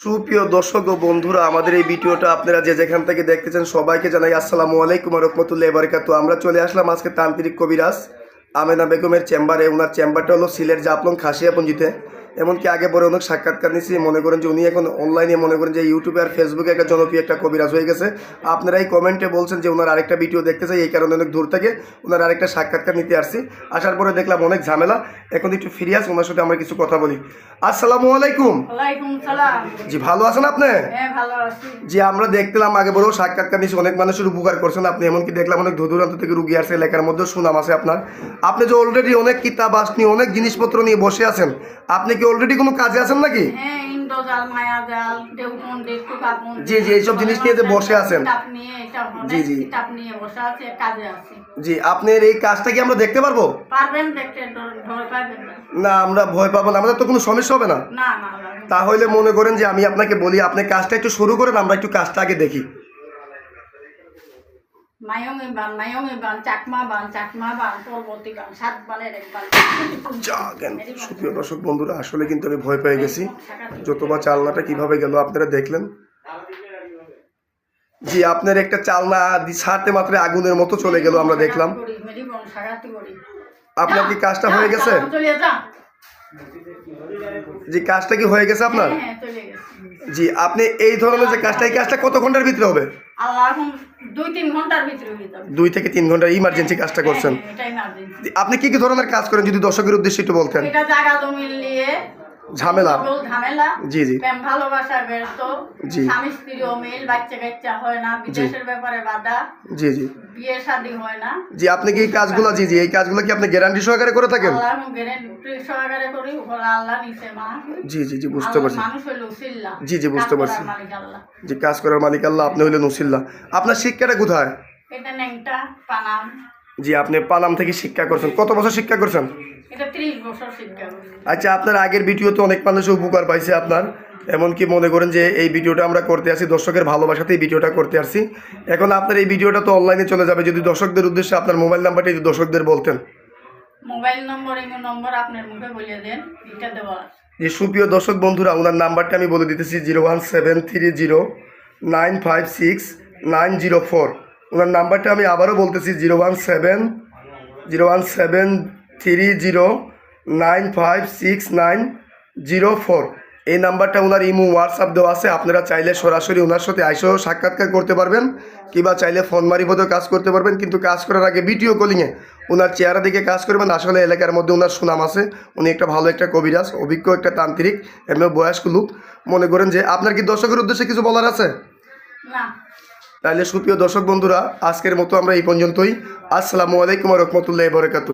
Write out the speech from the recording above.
সুপ্রিয় দর্শক ও বন্ধুরা, আমাদের এই ভিডিওটা আপনারা যে যেখান থেকে দেখতেছেন সবাইকে জানাই আসসালামু আলাইকুম ওয়া রাহমাতুল্লাহি ওয়া বারাকাতুহু। আমরা চলে আসলাম আজকে তান্ত্রিক কবিরাজ আমেনা বেগমের চেম্বারে। ওনার চেম্বারটা হলো সিলেট জাফলং খাসিয়াপুঞ্জিতে। এমনকি আগে পরে অনেক সাক্ষাৎকার নিয়েছি। মনে করেন যে উনি এখন অনলাইনে মনে করেন যে ইউটিউবে আর ফেসবুকে একটা জনপ্রিয় একটা কবিরাজ হয়ে গেছে। আপনারা এই কমেন্টে বলছেন যে ওনার আরেকটা ভিডিও দেখতে চাই, এই কারণে অনেক দূর থেকে ওনার আরেকটা সাক্ষাৎকার নিতে আসছি। আসার পরে দেখলাম অনেক ঝামেলা, এখন একটু ফিরে আসি, ওনার সাথে আমরা কিছু কথা বলি। আসসালামু আলাইকুম। ওয়ালাইকুম সালাম। জি, ভালো আছেন আপনি? হ্যাঁ, ভালো আছি। জি, আমরা দেখলাম আগে বড় সাক্ষাৎকার নিয়েছি, অনেক মানুষের উপকার করছেন আপনি। এমনকি দেখলাম অনেক দূর দূরান্ত থেকে রুগী আসছে, এলাকার মধ্যে সুনাম আছে আপনার। আপনি যে অলরেডি অনেক কিতাব আসনি, অনেক জিনিসপত্র নিয়ে বসে আছেন, আপনি কি অলরেডি কোনো কাজে আছেন নাকি? হ্যাঁ, ইন্দ্রজাল, মায়াজাল, দেবকুণ্ড, টুকাকুণ্ড, জি জি, এইসব জিনিস নিয়ে যে বসে আছেন। জি জি, কিতাব নিয়ে বসে আছে, কাজে আছি। জি, আপনার এই কাজটা কি আমরা দেখতে পারবো? পারবেন দেখতে, ভয় পাবেন না। না, আমরা ভয় পাবো না, আমাদের তো কোনো সমস্যা হবে না। না না, তাহলে মনে করেন যে আমি আপনাকে বলি, আপনি কাজটা একটু শুরু করেন, আমরা একটু কাজটা আগে দেখি। মায়ঙে বান, চাকমা বান, পরবর্তী বান, 7 বানের 1 বান। সুপ্রিয় দর্শক বন্ধুরা, আসলে কিন্তু আমি ভয় পেয়ে গেছি। যতবার চালনাটা কিভাবে গেল আপনারা দেখলেন। জি, আপনার একটা চালনা ছাড়তে মাত্র আগুনের মতো চলে গেল, আমরা দেখলাম। আপনার কি কাজটা হয়ে গেছে? জি, কাজটা কি হয়ে গেছে আপনার? জি, আপনি এই ধরনের যে কাজটা, এই কাজটা কত ঘন্টার ভিতরে হবে? 2-3 ঘন্টার ভিতরে হয়ে যাবে। 2 থেকে 3 ঘন্টার ইমার্জেন্সি কাজটা করছেন। আপনি কি কি ধরনের কাজ করেন যদি দর্শকের উদ্দেশ্যে একটু বলতেন? এটা জায়গা জমি নিয়ে ঝামেলা। জি জি, প্রেম ভালোবাসা ব্যস্ত, জি, স্বামী স্ত্রীও মিল, বাচ্চা কাচ্চা হয় না, বিদেশের ব্যাপারে বাধা, জি, জি, বিয়ে শাদী হয় না। জি, আপনি কি এই কাজগুলো, জি জি, এই কাজগুলো কি আপনি গ্যারান্টি সহকারে করে থাকেন? আল্লাহ গ্যারান্টি সহকারে করি, আল্লাহ নিচে মা। জি জি জি, বুঝতে পারছি। মানুষ হইল উসিল্লা। জি জি, বুঝতে পারছি। মালিক আল্লাহ। জি, কাজ করার মালিক আল্লাহ, আপনি হইলেন উসিল্লা। আপনার শিক্ষাটা কোথায়? এটা নেংটা পানাম। জি, আপনি পানাম থেকে শিক্ষা করছেন। কত বছর শিক্ষা করছেন? এটা 30 বছর শিক্ষা করছি। আচ্ছা, আপনার আগের ভিডিওতে অনেক মানুষ উপকার পাইছে আপনার। এমনকি মনে করেন যে এই ভিডিওটা আমরা করতে আসি দর্শকের ভালোবাসাতেই ভিডিওটা করতে আসছি। এখন আপনার এই ভিডিওটা তো অনলাইনে চলে যাবে, যদি দর্শকদের উদ্দেশ্যে আপনার মোবাইল নাম্বারটা যদি দর্শকদের বলতেন। মোবাইল নম্বর আপনার মুখে বলে দেন, এটা দেওয়া আছে। যে সুপ্রিয় দর্শক বন্ধুরা, ওনার নাম্বারটা আমি বলে দিতেছি 01730956904। ওনার নাম্বারটা আমি আবারও বলতেছি 01730956904। এই নাম্বারটা ওনার ইমো হোয়াটসঅ্যাপ দেওয়া আছে। আপনারা চাইলে সরাসরি ওনার সাথে আইসেও সাক্ষাৎকার করতে পারবেন, কিংবা চাইলে ফোন মারিফতেও কাজ করতে পারবেন। কিন্তু কাজ করার আগে ভিডিও কলিংয়ে ওনার চেহারা দিকে কাজ করবেন। আসলে এলাকার মধ্যে ওনার সুনাম আছে, উনি একটা ভালো একটা কবিরাজ, অভিজ্ঞ একটা তান্ত্রিক, এমনি বয়স্ক লোক। মনে করেন যে আপনার কি দর্শকের উদ্দেশ্যে কিছু বলার আছে? না। তাহলে সুপ্রিয় দর্শক বন্ধুরা, আজকের মতো আমরা এই পর্যন্তই। আসসালামু আলাইকুম ওয়া রাহমাতুল্লাহি ওয়া বারাকাতুহু।